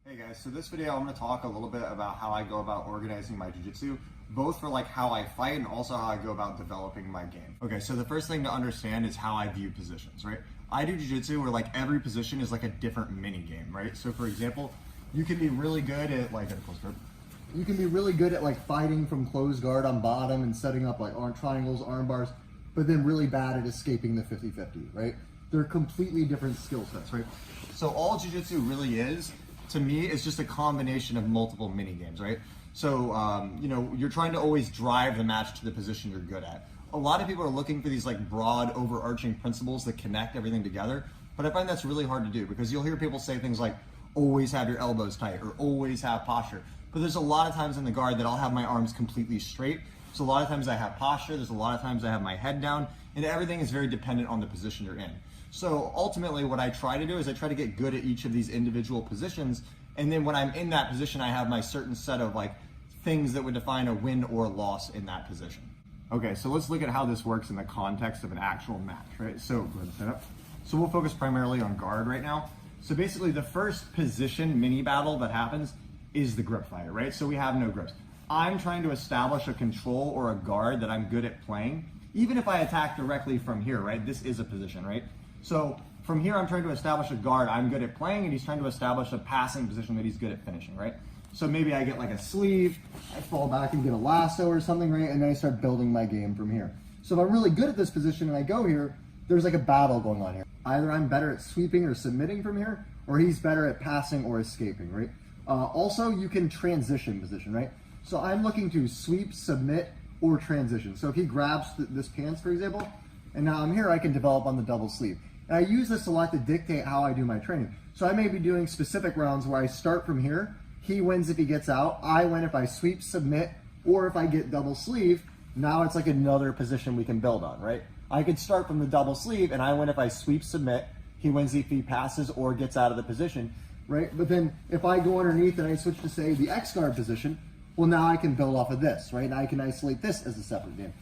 Hey guys, so this video I'm going to talk a little bit about how I go about organizing my jiu-jitsu, both for like how I fight and also how I go about developing my game. Okay, so the first thing to understand is how I view positions, right? I do jiu-jitsu where like every position is like a different mini game, right? So for example, you can be really good at like fighting from closed guard on bottom and setting up like arm triangles, arm bars, but then really bad at escaping the 50-50, right? They're completely different skill sets, right? So all jiu-jitsu really is, to me, it's just a combination of multiple mini games, right? So, you're trying to always drive the match to the position you're good at. A lot of people are looking for these like broad overarching principles that connect everything together, but I find that's really hard to do because you'll hear people say things like, always have your elbows tight or always have posture. But there's a lot of times in the guard that I'll have my arms completely straight. So a lot of times I have posture, there's a lot of times I have my head down, and everything is very dependent on the position you're in. So ultimately what I try to do is I try to get good at each of these individual positions, and then when I'm in that position, I have my certain set of like things that would define a win or loss in that position. Okay, so let's look at how this works in the context of an actual match, right? So go ahead and set up. So we'll focus primarily on guard right now. So basically the first position mini battle that happens is the grip fight, right? So we have no grips. I'm trying to establish a control or a guard that I'm good at playing. Even if I attack directly from here, right? This is a position, right? So from here, I'm trying to establish a guard I'm good at playing, and he's trying to establish a passing position that he's good at finishing, right? So maybe I get like a sleeve, I fall back and get a lasso or something, right? And then I start building my game from here. So if I'm really good at this position and I go here, there's like a battle going on here. Either I'm better at sweeping or submitting from here, or he's better at passing or escaping, right? Also, you can transition position, right? So I'm looking to sweep, submit, or transition. So if he grabs this pants, for example, and now I'm here, I can develop on the double sleeve. And I use this a lot to dictate how I do my training. So I may be doing specific rounds where I start from here, he wins if he gets out, I win if I sweep, submit, or if I get double sleeve. Now it's like another position we can build on, right? I could start from the double sleeve and I win if I sweep, submit, he wins if he passes or gets out of the position, right? But then if I go underneath and I switch to say the X guard position, well now I can build off of this, right? And I can isolate this as a separate game.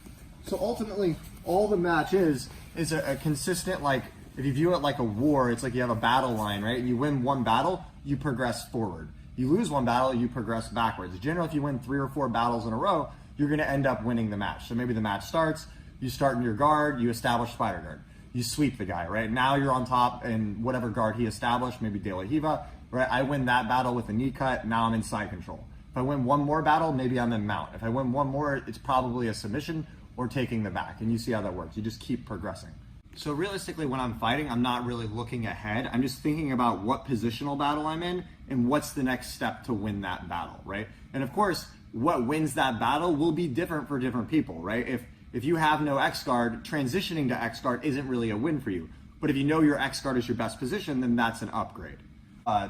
So ultimately, all the match is a consistent, like, if you view it like a war, it's like you have a battle line, right? And you win one battle, you progress forward. You lose one battle, you progress backwards. Generally, if you win 3 or 4 battles in a row, you're gonna end up winning the match. So maybe the match starts, you start in your guard, you establish spider guard. You sweep the guy, right? Now you're on top in whatever guard he established, maybe De La Hiva, right? I win that battle with a knee cut, now I'm in side control. If I win one more battle, maybe I'm in mount. If I win one more, it's probably a submission or taking the back, and you see how that works. You just keep progressing. So realistically, when I'm fighting, I'm not really looking ahead. I'm just thinking about what positional battle I'm in and what's the next step to win that battle, right? And of course, what wins that battle will be different for different people, right? If you have no X guard, transitioning to X guard isn't really a win for you. But if you know your X guard is your best position, then that's an upgrade.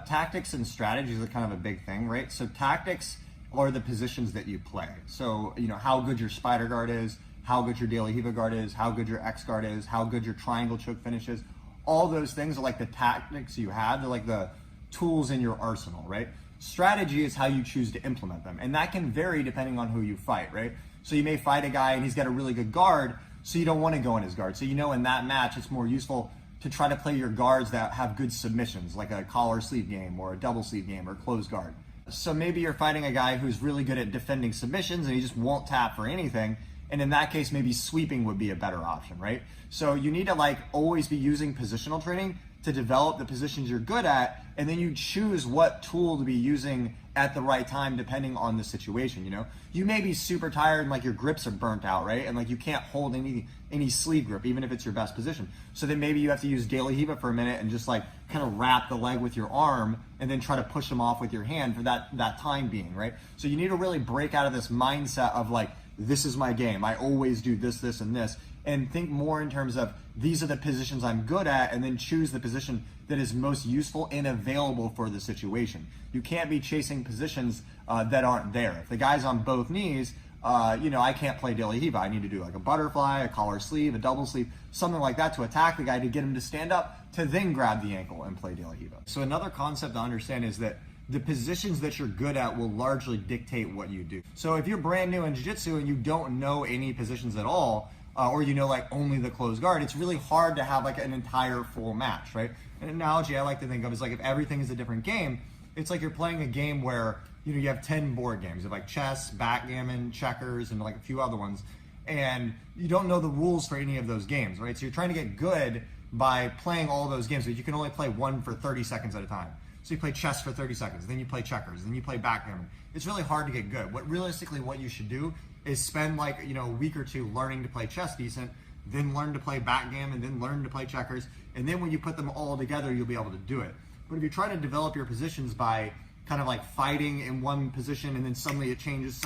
Tactics and strategies are kind of a big thing, right? So tactics are the positions that you play. So, how good your spider guard is, how good your De La Hiva guard is, how good your X guard is, how good your triangle choke finish is. All those things are like the tactics you have. They're like the tools in your arsenal, right? Strategy is how you choose to implement them. And that can vary depending on who you fight, right? So you may fight a guy and he's got a really good guard, so you don't want to go in his guard. So in that match, it's more useful to try to play your guards that have good submissions, like a collar sleeve game or a double sleeve game or closed guard. So maybe you're fighting a guy who's really good at defending submissions and he just won't tap for anything. And in that case, maybe sweeping would be a better option, right? So you need to always be using positional training to develop the positions you're good at, and then you choose what tool to be using at the right time depending on the situation, You may be super tired and your grips are burnt out, right? And you can't hold any sleeve grip, even if it's your best position. So then maybe you have to use De La Hiva for a minute and just kind of wrap the leg with your arm and then try to push them off with your hand for that time being, right? So you need to really break out of this mindset of this is my game, I always do this, this, and this, and think more in terms of these are the positions I'm good at, and then choose the position that is most useful and available for the situation. You can't be chasing positions that aren't there. If the guy's on both knees, I can't play De La Hiva. I need to do a butterfly, a collar sleeve, a double sleeve, something like that to attack the guy to get him to stand up, to then grab the ankle and play De La Hiva. So another concept to understand is that the positions that you're good at will largely dictate what you do. So if you're brand new in jiu-jitsu and you don't know any positions at all, or only the closed guard, it's really hard to have an entire full match, right? An analogy I like to think of is if everything is a different game, it's like you're playing a game where, you know, you have 10 board games. You have like chess, backgammon, checkers, and like a few other ones. And you don't know the rules for any of those games, right? So you're trying to get good by playing all those games, but you can only play one for 30 seconds at a time. So you play chess for 30 seconds, then you play checkers, then you play backgammon. It's really hard to get good. What you should do is spend like, you know, a week or two learning to play chess decent, then learn to play backgammon, then learn to play checkers, and then when you put them all together, you'll be able to do it. But if you're trying to develop your positions by kind of like fighting in one position and then suddenly it changes,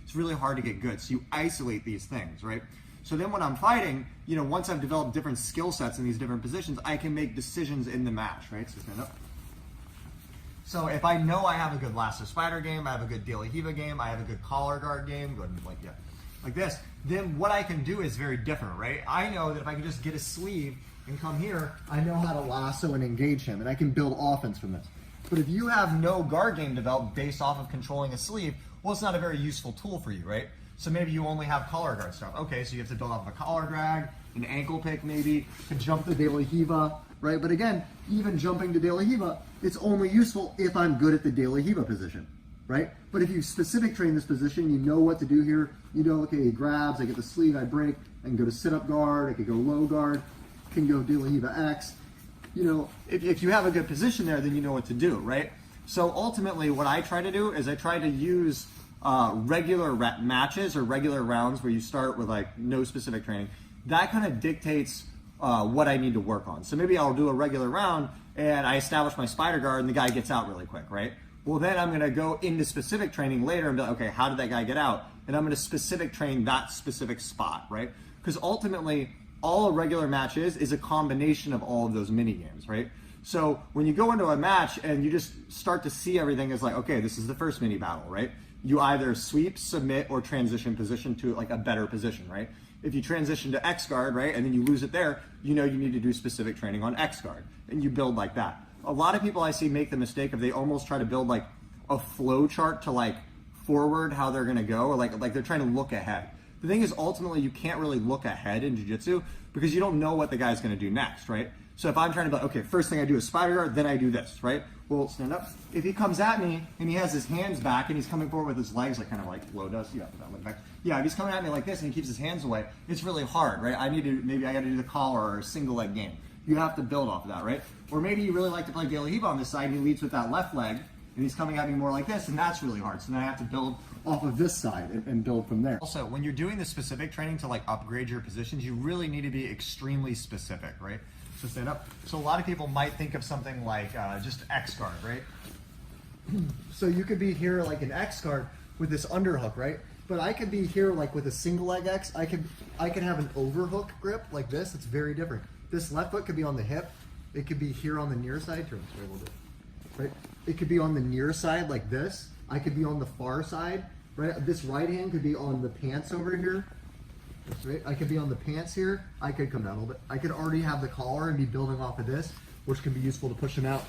it's really hard to get good. So you isolate these things, right? So then when I'm fighting, you know, once I've developed different skill sets in these different positions, I can make decisions in the match, right? So stand up. So if I know I have a good lasso spider game, I have a good De La Hiva game, I have a good collar guard game, go ahead and like this, then what I can do is very different, right? I know that if I can just get a sleeve and come here, I know how to lasso and engage him, and I can build offense from this. But if you have no guard game developed based off of controlling a sleeve, well, it's not a very useful tool for you, right? So maybe you only have collar guard stuff. Okay, so you have to build off of a collar drag, an ankle pick maybe, to jump the De La Hiva, right? But again, even jumping to De La Hiva, it's only useful if I'm good at the De La Hiva position, right? But if you specific train this position, you know what to do here. You know, okay, he grabs, I get the sleeve, I break, I can go to sit-up guard, I can go low guard, can go De La Hiva X. You know, if you have a good position there, then you know what to do, right? So ultimately, what I try to do is I try to use regular matches or regular rounds where you start with like no specific training. That kind of dictates what I need to work on. So maybe I'll do a regular round and I establish my spider guard and the guy gets out really quick, right? Well, then I'm going to go into specific training later and be like, okay, how did that guy get out? And I'm going to specific train that specific spot, right? Because ultimately, all a regular match is a combination of all of those mini games, right? So when you go into a match and you just start to see everything as like, okay, this is the first mini battle, right? You either sweep, submit, or transition position to like a better position, right? If you transition to X guard, right, and then you lose it there, you know you need to do specific training on X guard, and you build like that. A lot of people I see make the mistake of they almost try to build like a flow chart to like forward how they're gonna go, or like they're trying to look ahead. The thing is, ultimately, you can't really look ahead in jiu-jitsu because you don't know what the guy's gonna do next, right? So if I'm trying to be like, okay, first thing I do is spider guard, then I do this, right? Well, stand up. If he comes at me and he has his hands back and he's coming forward with his legs, like kind of like Flo does, yeah, that leg back. Yeah, if he's coming at me like this and he keeps his hands away, it's really hard, right? Maybe I got to do the collar or a single leg game. You have to build off of that, right? Or maybe you really like to play De La Hiva on this side and he leads with that left leg and he's coming at me more like this, and that's really hard. So then I have to build off of this side and build from there. Also, when you're doing the specific training to like upgrade your positions, you really need to be extremely specific, right? So stand up. So a lot of people might think of something like just X guard, right? So you could be here like an X guard with this underhook, right? But I could be here like with a single leg X. I could have an overhook grip like this. It's very different. This left foot could be on the hip. It could be here on the near side. Turn this way a little bit, right? It could be on the near side like this. I could be on the far side, right? This right hand could be on the pants over here. That's right. I could be on the pants here. I could come down a little bit. I could already have the collar and be building off of this, which can be useful to push them out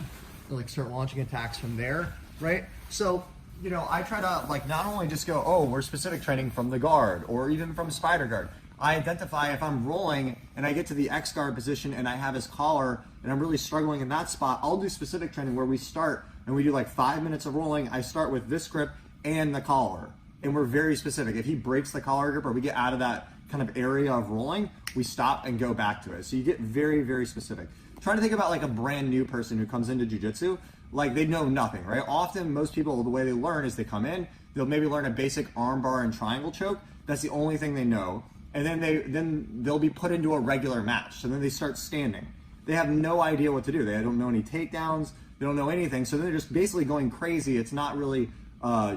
and like start launching attacks from there, right? So, you know, I try to like not only just go, oh, we're specific training from the guard or even from spider guard. I identify if I'm rolling and I get to the X guard position and I have his collar and I'm really struggling in that spot, I'll do specific training where we start and we do like 5 minutes of rolling. I start with this grip and the collar, and we're very specific. If he breaks the collar grip or we get out of that kind of area of rolling, we stop and go back to it. So you get very, very specific. Try to think about like a brand new person who comes into jiu-jitsu, like they know nothing, right? Often most people, the way they learn is they come in, they'll maybe learn a basic arm bar and triangle choke. That's the only thing they know. And then they'll be put into a regular match. So then they start standing. They have no idea what to do. They don't know any takedowns. They don't know anything. So they're just basically going crazy. It's not really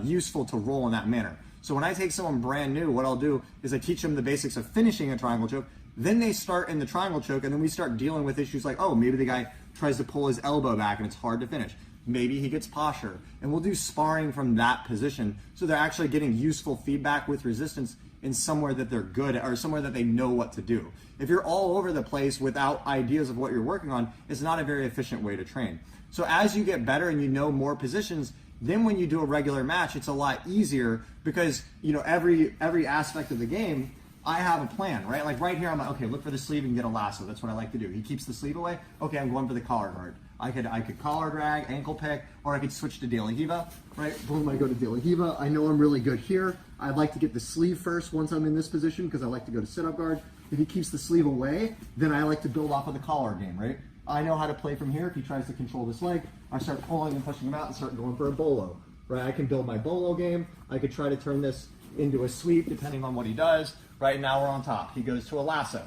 useful to roll in that manner. So when I take someone brand new, what I'll do is I teach them the basics of finishing a triangle choke. Then they start in the triangle choke, and then we start dealing with issues like, oh, maybe the guy tries to pull his elbow back and it's hard to finish. Maybe he gets posture. And we'll do sparring from that position so they're actually getting useful feedback with resistance in somewhere that they're good at or somewhere that they know what to do. If you're all over the place without ideas of what you're working on, it's not a very efficient way to train. So as you get better and you know more positions, then when you do a regular match, it's a lot easier because, you know, every aspect of the game, I have a plan, right? Like right here, I'm like, okay, look for the sleeve and get a lasso. That's what I like to do. He keeps the sleeve away. Okay, I'm going for the collar guard. I could collar drag, ankle pick, or I could switch to De La Hiva, right? Boom, I go to De La Hiva. I know I'm really good here. I'd like to get the sleeve first once I'm in this position because I like to go to sit-up guard. If he keeps the sleeve away, then I like to build off of the collar game, right? I know how to play from here. If he tries to control this leg, I start pulling and pushing him out and start going for a bolo, right? I can build my bolo game. I could try to turn this into a sweep depending on what he does. Right now we're on top. He goes to a lasso.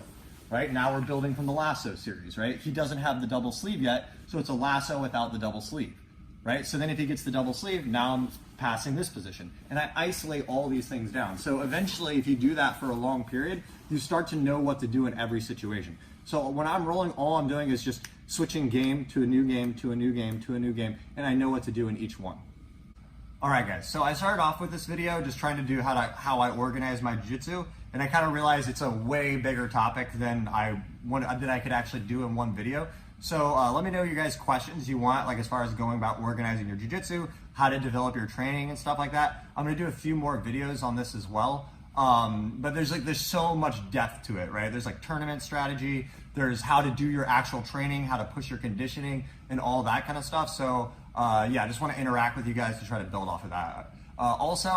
Right now we're building from the lasso series, right? He doesn't have the double sleeve yet, so it's a lasso without the double sleeve, right? So then if he gets the double sleeve, now I'm passing this position. And I isolate all these things down. So eventually, if you do that for a long period, you start to know what to do in every situation. So when I'm rolling, all I'm doing is just switching game to a new game, to a new game, to a new game, and I know what to do in each one. All right, guys, so I started off with this video just trying to do how I organize my jiu-jitsu, and I kind of realized it's a way bigger topic than I could actually do in one video. So let me know your guys' questions you want, like as far as going about organizing your jiu-jitsu, how to develop your training and stuff like that. I'm gonna do a few more videos on this as well. But there's so much depth to it, right? There's like tournament strategy, there's how to do your actual training, how to push your conditioning, and all that kind of stuff. So yeah, I just want to interact with you guys to try to build off of that. Also,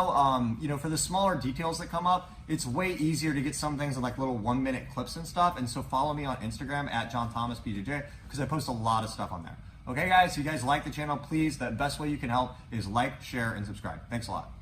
you know, for the smaller details that come up, it's way easier to get some things in like little 1-minute clips and stuff. And so follow me on Instagram at Jon Thomas BJJ because I post a lot of stuff on there. Okay, guys, if you guys like the channel, please, the best way you can help is like, share, and subscribe. Thanks a lot.